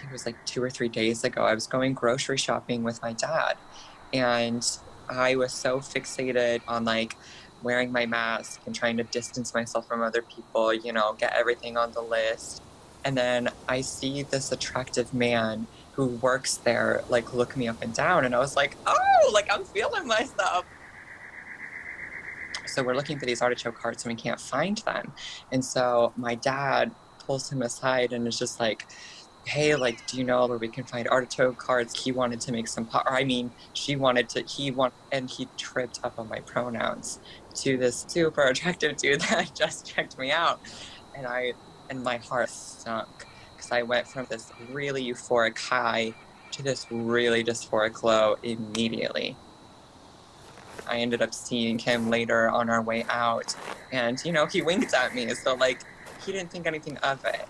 it was like 2 or 3 days ago, I was going grocery shopping with my dad. And I was so fixated on like wearing my mask and trying to distance myself from other people, get everything on the list. And then I see this attractive man who works there, like look me up and down. And I was like, oh, like I'm feeling myself. So we're looking for these artichoke hearts and we can't find them. And so my dad pulls him aside and is just like, hey, like, do you know where we can find artichoke hearts? He wanted to make some pot, or I mean, and he tripped up on my pronouns to this super attractive dude that just checked me out. And my heart sunk because I went from this really euphoric high to this really dysphoric low immediately. I ended up seeing him later on our way out, and he winked at me, so like he didn't think anything of it.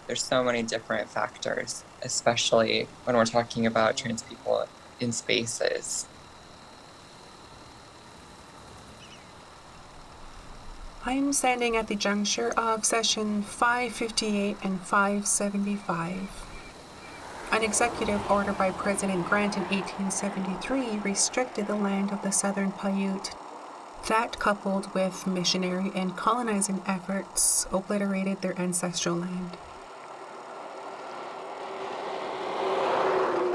There's so many different factors, especially when we're talking about trans people in spaces. I'm standing at the juncture of session 558 and 575. An executive order by President Grant in 1873 restricted the land of the Southern Paiute. That, coupled with missionary and colonizing efforts, obliterated their ancestral land.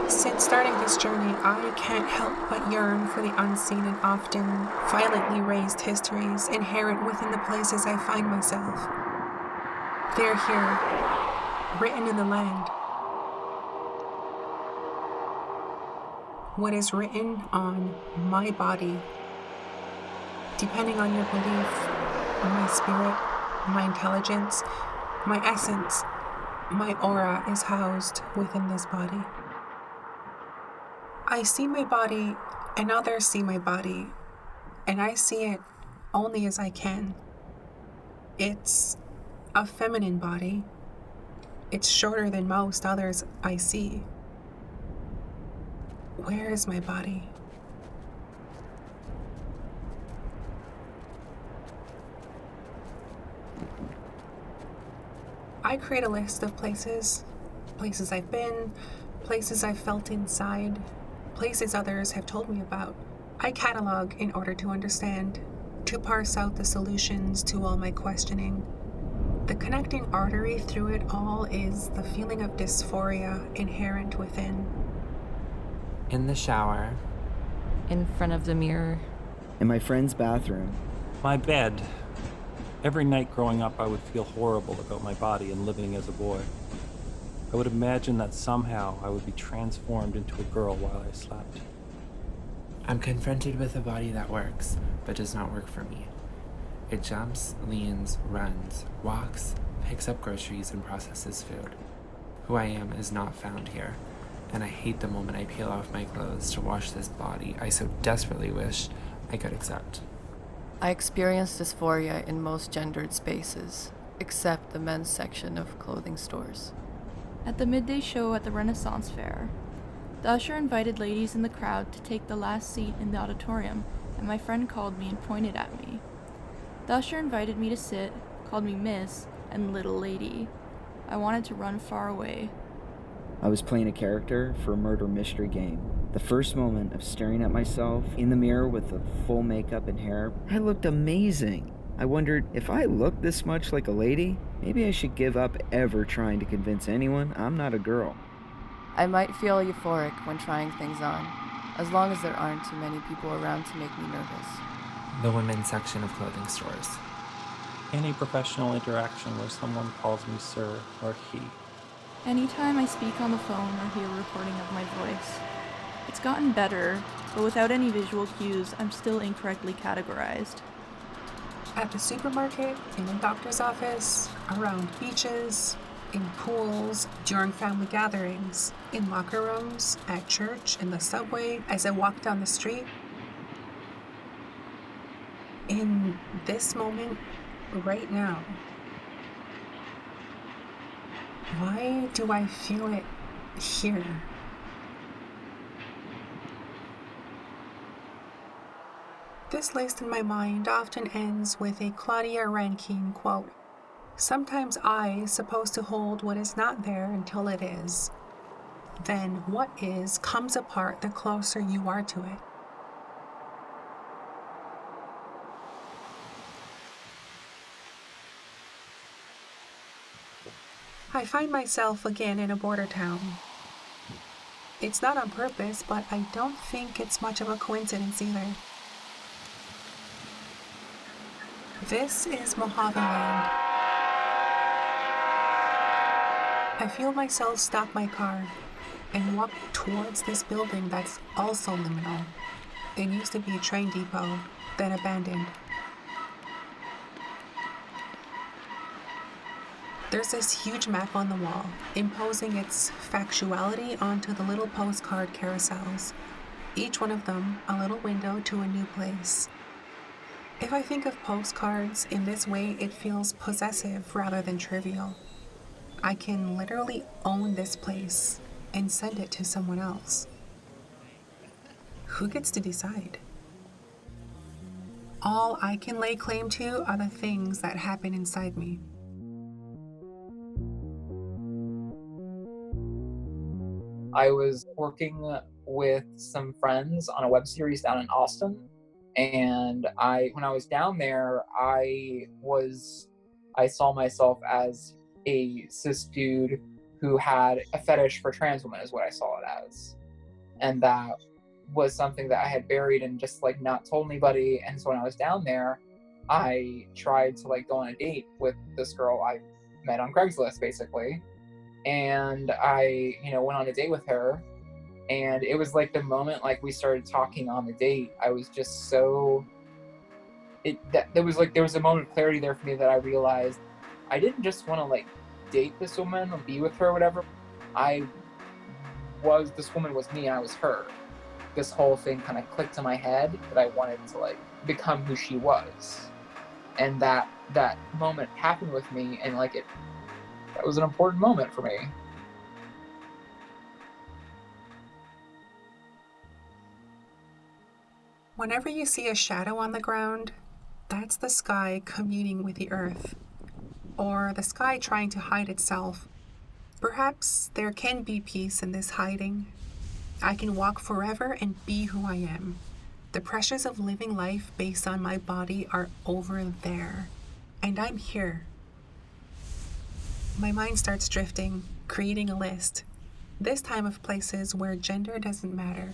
Since starting this journey, I can't help but yearn for the unseen and often violently raised histories inherent within the places I find myself. They're here, written in the land. What is written on my body, depending on your belief, my spirit, my intelligence, my essence, my aura is housed within this body. I see my body and others see my body, and I see it only as I can. It's a feminine body. It's shorter than most others I see. Where is my body? I create a list of places I've been, places I've felt inside, places others have told me about. I catalog in order to understand, to parse out the solutions to all my questioning. The connecting artery through it all is the feeling of dysphoria inherent within. In the shower. In front of the mirror. In my friend's bathroom. My bed. Every night growing up, I would feel horrible about my body and living as a boy. I would imagine that somehow I would be transformed into a girl while I slept. I'm confronted with a body that works, but does not work for me. It jumps, leans, runs, walks, picks up groceries, and processes food. Who I am is not found here, and I hate the moment I peel off my clothes to wash this body I so desperately wish I could accept. I experience dysphoria in most gendered spaces, except the men's section of clothing stores. At the midday show at the Renaissance Fair, the usher invited ladies in the crowd to take the last seat in the auditorium, and my friend called me and pointed at me. The usher invited me to sit, called me Miss and Little Lady. I wanted to run far away. I was playing a character for a murder mystery game. The first moment of staring at myself in the mirror with the full makeup and hair, I looked amazing. I wondered, if I look this much like a lady, maybe I should give up ever trying to convince anyone I'm not a girl. I might feel euphoric when trying things on, as long as there aren't too many people around to make me nervous. The women's section of clothing stores. Any professional interaction where someone calls me sir or he. Anytime I speak on the phone or hear a recording of my voice. It's gotten better, but without any visual cues, I'm still incorrectly categorized. At the supermarket, in the doctor's office, around beaches, in pools, during family gatherings, in locker rooms, at church, in the subway, as I walk down the street. In this moment, right now. Why do I feel it here? This list in my mind often ends with a Claudia Rankine quote. Sometimes I supposed to hold what is not there until it is. Then what is comes apart the closer you are to it. I find myself again in a border town. It's not on purpose, but I don't think it's much of a coincidence either. This is Mojave Land. I feel myself stop my car and walk towards this building that's also liminal. It used to be a train depot, then abandoned. There's this huge map on the wall, imposing its factuality onto the little postcard carousels, each one of them a little window to a new place. If I think of postcards in this way, it feels possessive rather than trivial. I can literally own this place and send it to someone else. Who gets to decide? All I can lay claim to are the things that happen inside me. I was working with some friends on a web series down in Austin, and when I was down there, I saw myself as a cis dude who had a fetish for trans women, is what I saw it as. And that was something that I had buried and just like not told anybody. And so when I was down there, I tried to like go on a date with this girl I met on Craigslist, basically. And I, went on a date with her, and it was like the moment like we started talking on the date, I was just so there was a moment of clarity there for me that I realized I didn't just want to like date this woman or be with her or whatever. This woman was me and I was her. This whole thing kind of clicked in my head that I wanted to like become who she was. And that moment happened with me, and like that was an important moment for me. Whenever you see a shadow on the ground, that's the sky communing with the earth, or the sky trying to hide itself. Perhaps there can be peace in this hiding. I can walk forever and be who I am. The pressures of living life based on my body are over there, and I'm here. My mind starts drifting, creating a list, this time of places where gender doesn't matter.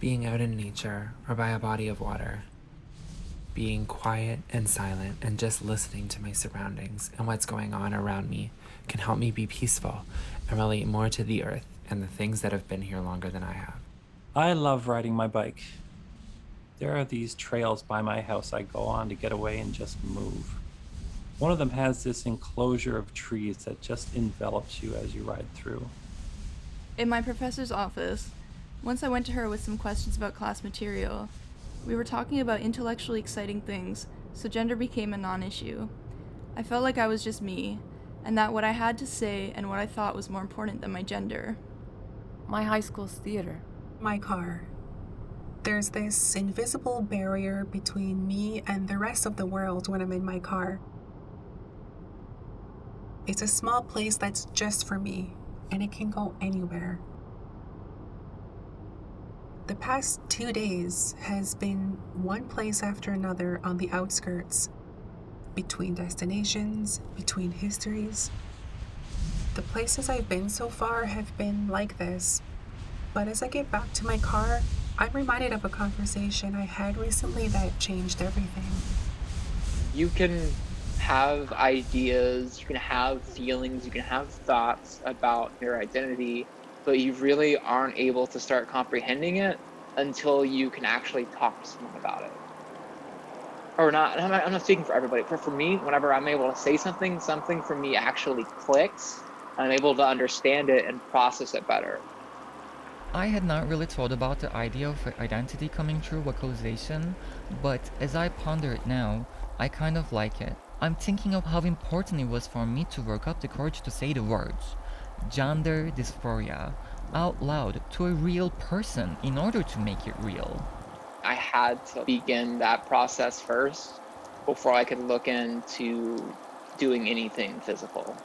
Being out in nature or by a body of water. Being quiet and silent and just listening to my surroundings and what's going on around me can help me be peaceful and relate more to the earth and the things that have been here longer than I have. I love riding my bike. There are these trails by my house I go on to get away and just move. One of them has this enclosure of trees that just envelops you as you ride through. In my professor's office, once I went to her with some questions about class material. We were talking about intellectually exciting things, so gender became a non-issue. I felt like I was just me, and that what I had to say and what I thought was more important than my gender. My high school's theater. My car. There's this invisible barrier between me and the rest of the world when I'm in my car. It's a small place that's just for me, and it can go anywhere. The past 2 days has been one place after another on the outskirts, between destinations, between histories. The places I've been so far have been like this, but as I get back to my car, I'm reminded of a conversation I had recently that changed everything. You can have ideas, you can have feelings, you can have thoughts about your identity, but you really aren't able to start comprehending it until you can actually talk to someone about it. Or not, I'm not speaking for everybody, but for me, whenever I'm able to say something for me actually clicks, and I'm able to understand it and process it better. I had not really thought about the idea of identity coming through vocalization, but as I ponder it now, I kind of like it. I'm thinking of how important it was for me to work up the courage to say the words gender dysphoria out loud to a real person in order to make it real. I had to begin that process first before I could look into doing anything physical.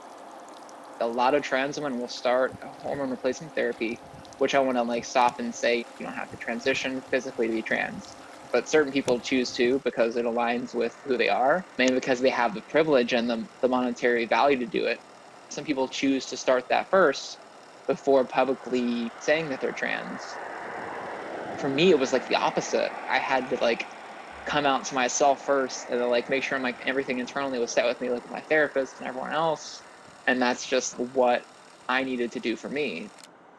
A lot of trans women will start a hormone replacement therapy, which I want to like stop and say, you don't have to transition physically to be trans. But certain people choose to because it aligns with who they are, maybe because they have the privilege and the monetary value to do it. Some people choose to start that first before publicly saying that they're trans. For me, it was like the opposite. I had to like come out to myself first and like make sure like everything internally was set with me, like with my therapist and everyone else. And that's just what I needed to do for me.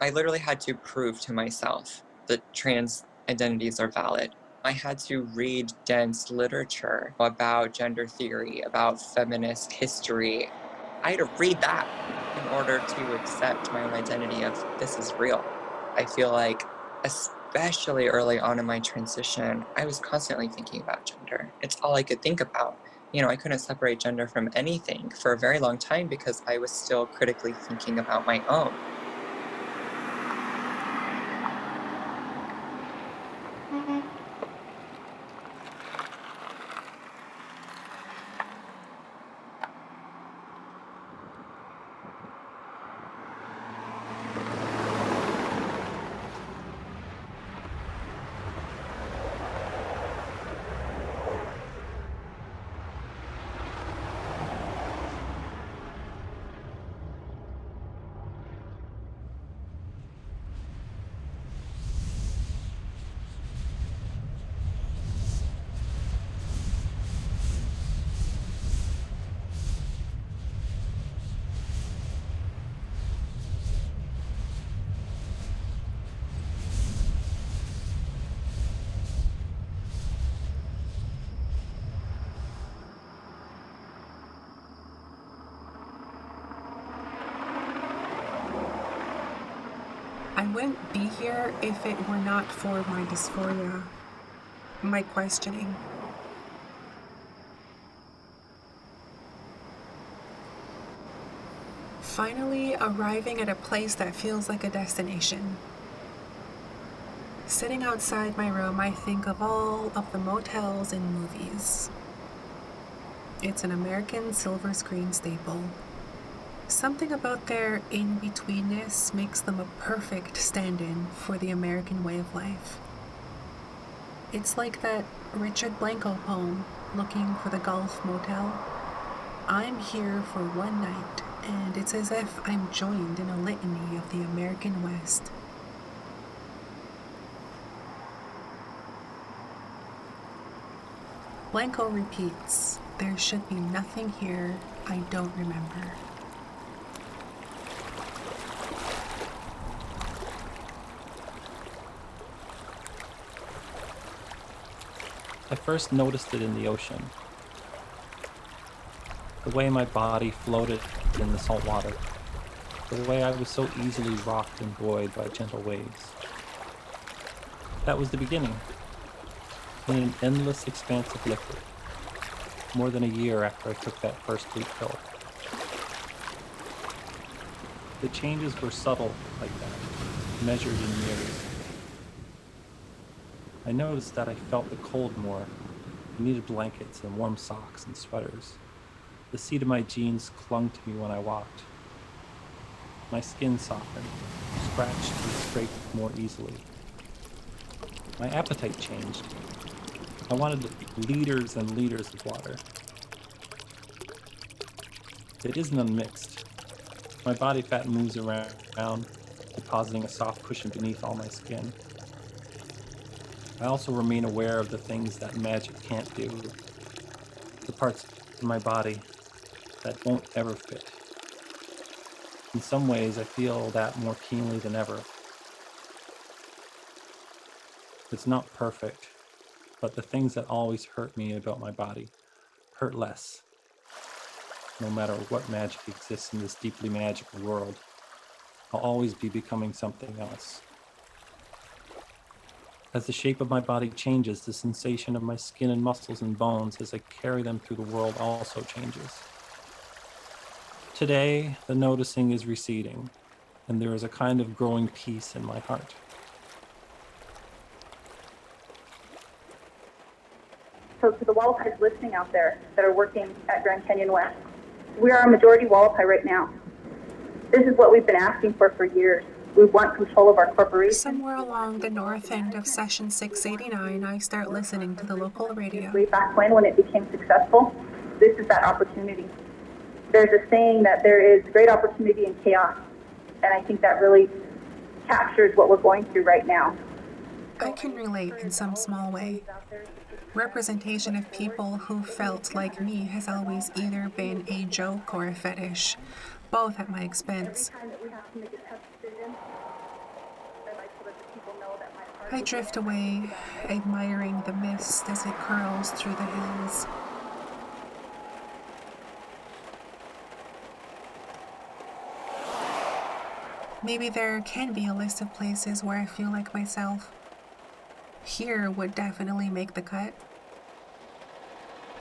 I literally had to prove to myself that trans identities are valid. I had to read dense literature about gender theory, about feminist history. I had to read that in order to accept my own identity of this is real. I feel like, especially early on in my transition, I was constantly thinking about gender. It's all I could think about. You know, I couldn't separate gender from anything for a very long time because I was still critically thinking about my own. I wouldn't be here if it were not for my dysphoria, my questioning. Finally arriving at a place that feels like a destination. Sitting outside my room, I think of all of the motels and movies. It's an American silver screen staple. Something about their in-betweenness makes them a perfect stand-in for the American way of life. It's like that Richard Blanco poem, Looking for the Gulf Motel. I'm here for one night, and it's as if I'm joined in a litany of the American West. Blanco repeats, there should be nothing here I don't remember. I first noticed it in the ocean. The way my body floated in the salt water. The way I was so easily rocked and buoyed by gentle waves. That was the beginning. In an endless expanse of liquid. More than a year after I took that first blue pill. The changes were subtle like that, measured in years. I noticed that I felt the cold more. I needed blankets and warm socks and sweaters. The seat of my jeans clung to me when I walked. My skin softened, scratched and scraped more easily. My appetite changed. I wanted liters and liters of water. It isn't unmixed. My body fat moves around, depositing a soft cushion beneath all my skin. I also remain aware of the things that magic can't do. The parts of my body that won't ever fit. In some ways, I feel that more keenly than ever. It's not perfect, but the things that always hurt me about my body hurt less. No matter what magic exists in this deeply magical world, I'll always be becoming something else. As the shape of my body changes, the sensation of my skin and muscles and bones as I carry them through the world also changes. Today, the noticing is receding, and there is a kind of growing peace in my heart. So to the wildcats listening out there that are working at Grand Canyon West, We are a majority Wallapai right now. This is what we've been asking for years. We want control of our corporation. Somewhere along the north end of session 689, I start listening to the local radio. Way back when it became successful, this is that opportunity. There's a saying that there is great opportunity in chaos, and I think that really captures what we're going through right now. I can relate in some small way. Representation of people who felt like me has always either been a joke or a fetish, both at my expense. I drift away, admiring the mist as it curls through the hills. Maybe there can be a list of places where I feel like myself. Here would definitely make the cut.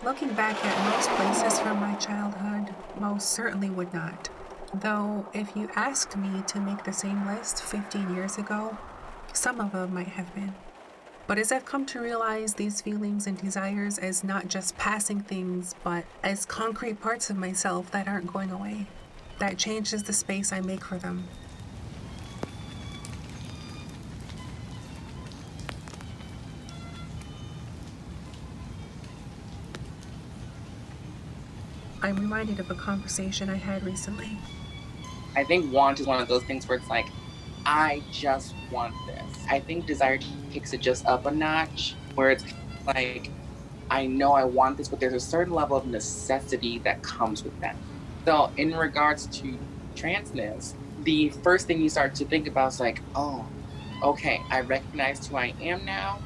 Looking back at most places from my childhood, most certainly would not. Though, if you asked me to make the same list 15 years ago, some of them might have been. But as I've come to realize these feelings and desires as not just passing things, but as concrete parts of myself that aren't going away, that changes the space I make for them. I'm reminded of a conversation I had recently. I think want is one of those things where it's like, I just want this. I think desire takes it just up a notch, where it's like, I know I want this, but there's a certain level of necessity that comes with that. So in regards to transness, the first thing you start to think about is like, oh, okay, I recognize who I am now.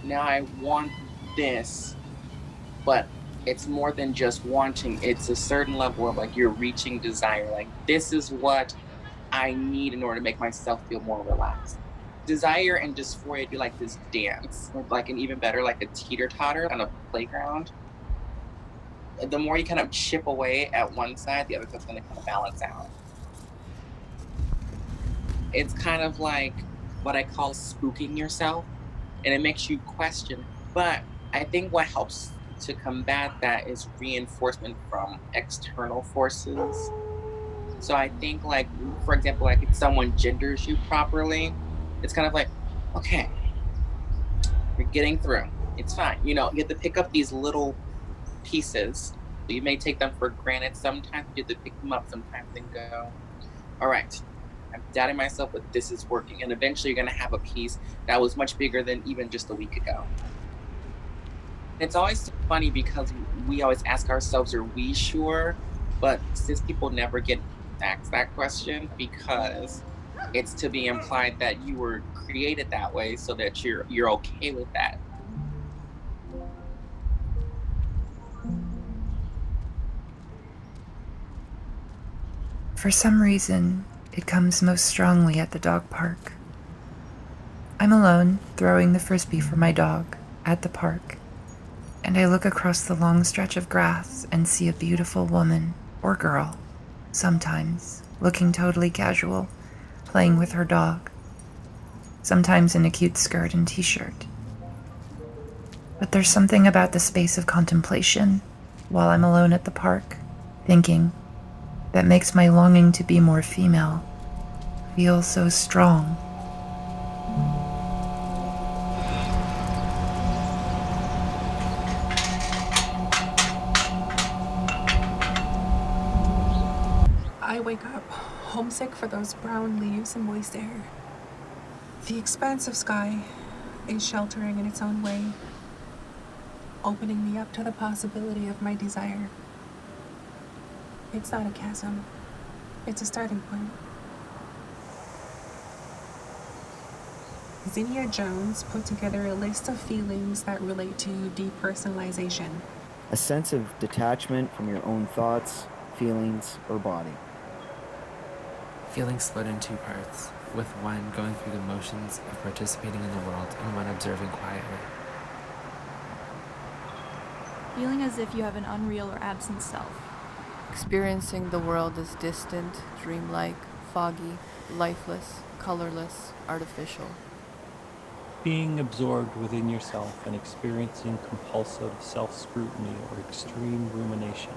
Now I want this, but it's more than just wanting. It's a certain level of like you're reaching desire. Like, this is what I need in order to make myself feel more relaxed. Desire and dysphoria would be like this dance, like an even better, like a teeter-totter on a playground. The more you kind of chip away at one side, the other side's going to kind of balance out. It's kind of like what I call spooking yourself, and it makes you question. But I think what helps to combat that is reinforcement from external forces. So I think, like, for example, like if someone genders you properly, it's kind of like, okay, you're getting through. It's fine. You know, you have to pick up these little pieces. You may take them for granted sometimes. You have to pick them up sometimes and go, all right, I'm doubting myself, but this is working. And eventually you're going to have a piece that was much bigger than even just a week ago. It's always funny because we always ask ourselves, are we sure? But cis people never get asked that question because it's to be implied that you were created that way so that you're okay with that. For some reason, it comes most strongly at the dog park. I'm alone, throwing the frisbee for my dog at the park, and I look across the long stretch of grass and see a beautiful woman, or girl, sometimes, looking totally casual, playing with her dog, sometimes in a cute skirt and t-shirt. But there's something about the space of contemplation, while I'm alone at the park, thinking, that makes my longing to be more female feel so strong. I wake up, homesick for those brown leaves and moist air. The expanse of sky is sheltering in its own way, opening me up to the possibility of my desire. It's not a chasm, it's a starting point. Zinnia Jones put together a list of feelings that relate to depersonalization. A sense of detachment from your own thoughts, feelings, or body. Feelings split in two parts, with one going through the motions of participating in the world and one observing quietly. Feeling as if you have an unreal or absent self. Experiencing the world as distant, dreamlike, foggy, lifeless, colorless, artificial. Being absorbed within yourself and experiencing compulsive self-scrutiny or extreme rumination.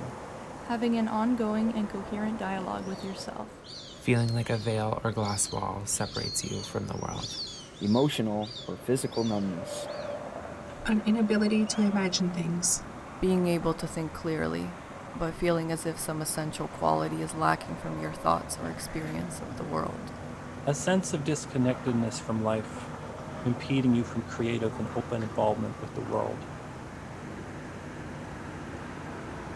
having an ongoing and coherent dialogue with yourself. Feeling like a veil or glass wall separates you from the world. Emotional or physical numbness. An inability to imagine things. Being able to think clearly, but feeling as if some essential quality is lacking from your thoughts or experience of the world. A sense of disconnectedness from life, impeding you from creative and open involvement with the world.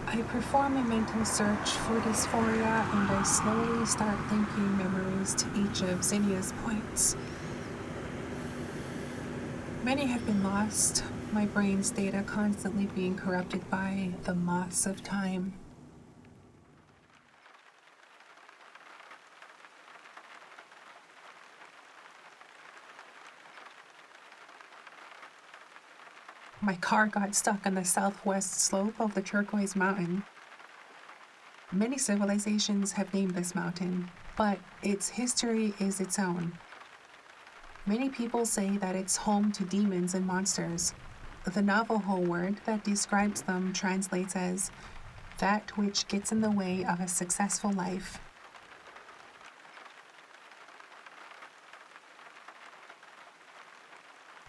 I perform a mental search for dysphoria, and I slowly start linking memories to each of Zinnia's points. Many have been lost, my brain's data constantly being corrupted by the moths of time. My car got stuck on the southwest slope of the Turquoise Mountain. Many civilizations have named this mountain, but its history is its own. Many people say that it's home to demons and monsters. The Navajo word that describes them translates as that which gets in the way of a successful life.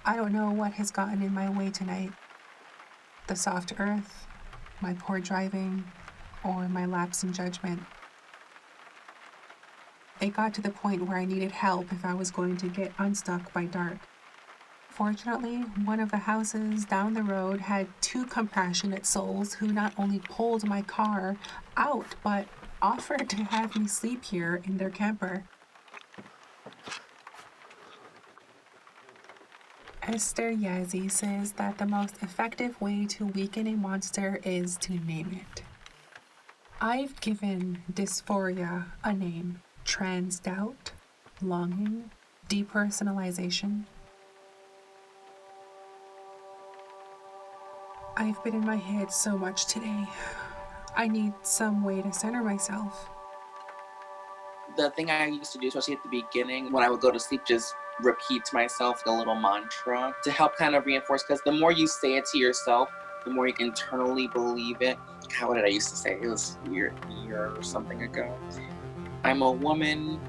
I don't know what has gotten in my way tonight. The soft earth, my poor driving, or my lapse in judgment. It got to the point where I needed help if I was going to get unstuck by dark. Fortunately, one of the houses down the road had two compassionate souls who not only pulled my car out, but offered to have me sleep here in their camper. Esther Yazzie says that the most effective way to weaken a monster is to name it. I've given dysphoria a name: trans doubt, longing, depersonalization. I've been in my head so much today. I need some way to center myself. The thing I used to do, especially at the beginning, when I would go to sleep, just repeat to myself a little mantra to help kind of reinforce, because the more you say it to yourself, the more you internally believe it. God, what did I used to say? It was a year or something ago. I'm a woman,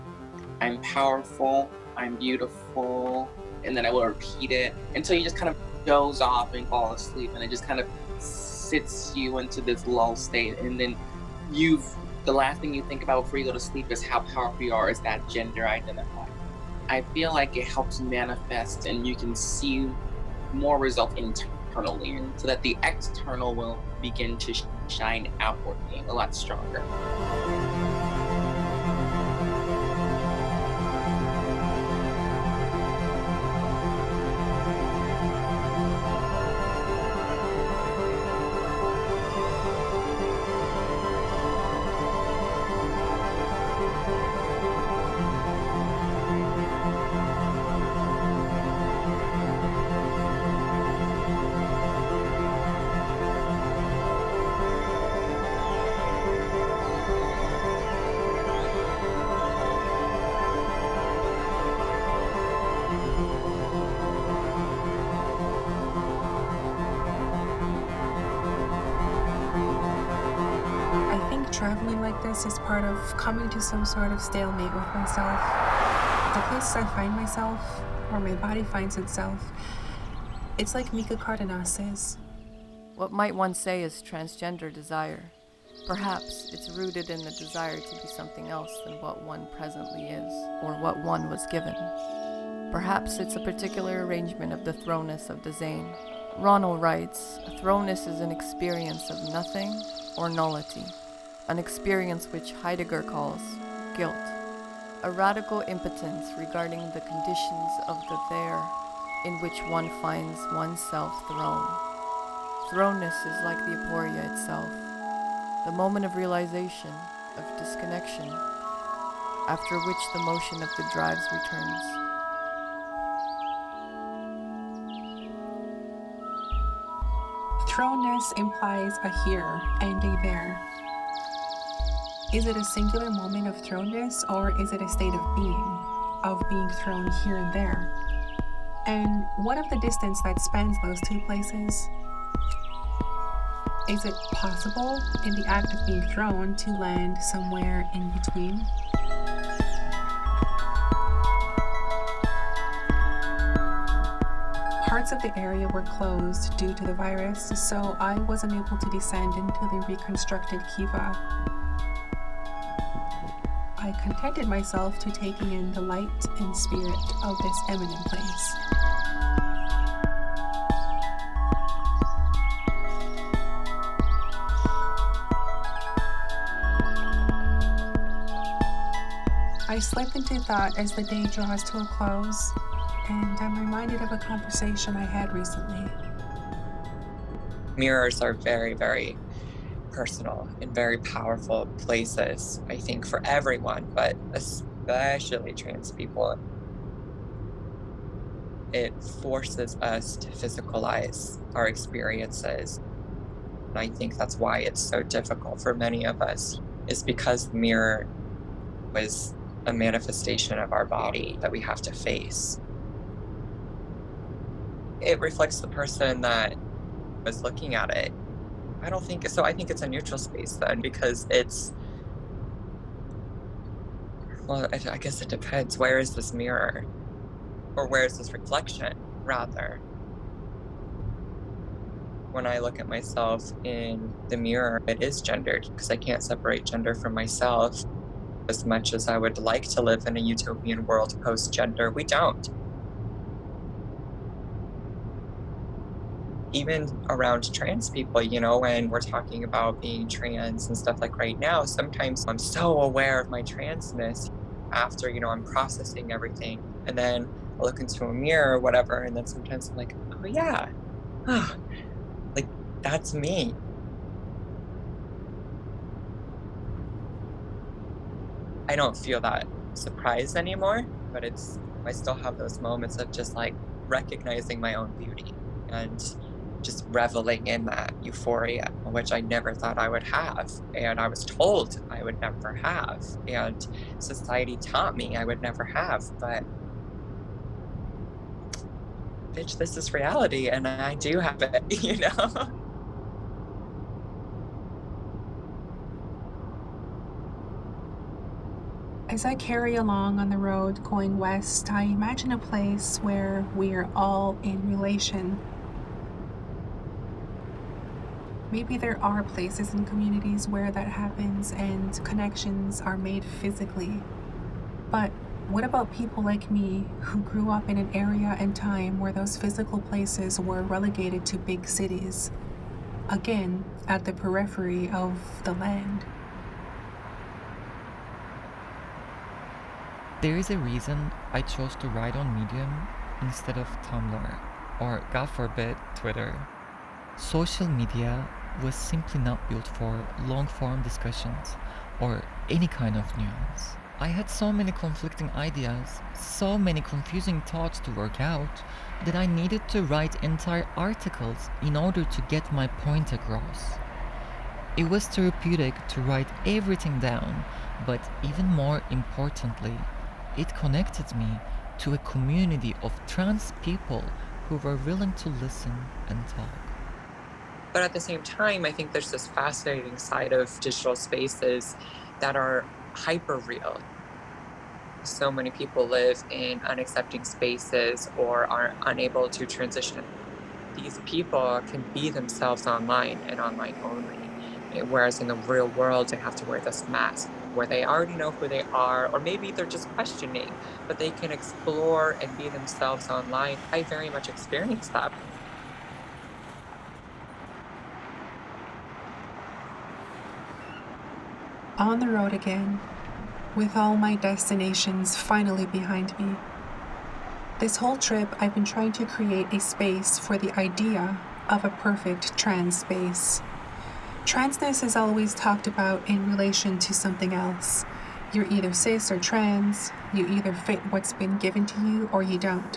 I'm powerful, I'm beautiful, and then I will repeat it until you just kind of doze off and fall asleep, and it just kind of sits you into this lull state, and then the last thing you think about before you go to sleep is how powerful you are, is that gender identified. I feel like it helps manifest, and you can see more results internally, so that the external will begin to shine outwardly a lot stronger. Traveling like this is part of coming to some sort of stalemate with myself. The place I find myself, or my body finds itself, it's like Mika Cardenas says. What might one say is transgender desire? Perhaps it's rooted in the desire to be something else than what one presently is, or what one was given. Perhaps it's a particular arrangement of the thrownness of the Zane. Ronald writes, a thrownness is an experience of nothing or nullity. An experience which Heidegger calls guilt, a radical impotence regarding the conditions of the there in which one finds oneself thrown. Thrownness is like the aporia itself, the moment of realization, of disconnection, after which the motion of the drives returns. Thrownness implies a here and a there. Is it a singular moment of thrownness, or is it a state of being thrown here and there? And what of the distance that spans those two places? Is it possible, in the act of being thrown, to land somewhere in between? Parts of the area were closed due to the virus, so I wasn't able to descend into the reconstructed kiva. I contented myself to taking in the light and spirit of this eminent place. I slip into thought as the day draws to a close, and I'm reminded of a conversation I had recently. Mirrors are very, very personal and very powerful places, I think, for everyone, but especially trans people. It forces us to physicalize our experiences. And I think that's why it's so difficult for many of us, is because the mirror was a manifestation of our body that we have to face. It reflects the person that was looking at it. I don't think so. I think it's a neutral space then, because it's, well, I guess it depends. Where is this mirror? Or where is this reflection, rather? When I look at myself in the mirror, it is gendered, because I can't separate gender from myself. As much as I would like to live in a utopian world post-gender, we don't. Even around trans people, you know, when we're talking about being trans and stuff like right now, sometimes I'm so aware of my transness after, you know, I'm processing everything. And then I look into a mirror or whatever, and then sometimes I'm like, oh yeah, like that's me. I don't feel that surprise anymore, but I still have those moments of just like recognizing my own beauty and just reveling in that euphoria, which I never thought I would have. And I was told I would never have. And society taught me I would never have. But bitch, this is reality and I do have it, you know? As I carry along on the road going west, I imagine a place where we are all in relation. Maybe there are places and communities where that happens and connections are made physically. But what about people like me who grew up in an area and time where those physical places were relegated to big cities? Again, at the periphery of the land. There is a reason I chose to write on Medium instead of Tumblr, or God forbid, Twitter. Social media was simply not built for long-form discussions or any kind of nuance. I had so many conflicting ideas, so many confusing thoughts to work out, that I needed to write entire articles in order to get my point across. It was therapeutic to write everything down, but even more importantly, it connected me to a community of trans people who were willing to listen and talk. But at the same time, I think there's this fascinating side of digital spaces that are hyper real. So many people live in unaccepting spaces or are unable to transition. These people can be themselves online and online only, whereas in the real world, they have to wear this mask where they already know who they are, or maybe they're just questioning, but they can explore and be themselves online. I very much experienced that. On the road again, with all my destinations finally behind me. This whole trip, I've been trying to create a space for the idea of a perfect trans space. Transness is always talked about in relation to something else. You're either cis or trans, you either fit what's been given to you or you don't.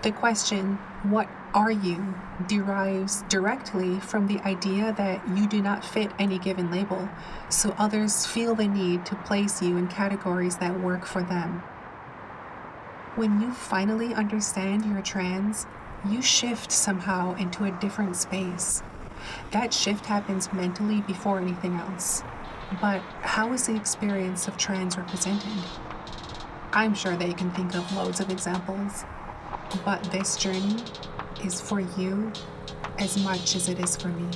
The question, what are you, derives directly from the idea that you do not fit any given label, so others feel the need to place you in categories that work for them. When you finally understand you're trans, you shift somehow into a different space. That shift happens mentally before anything else. But how is the experience of trans represented? I'm sure they can think of loads of examples, but this journey is for you as much as it is for me.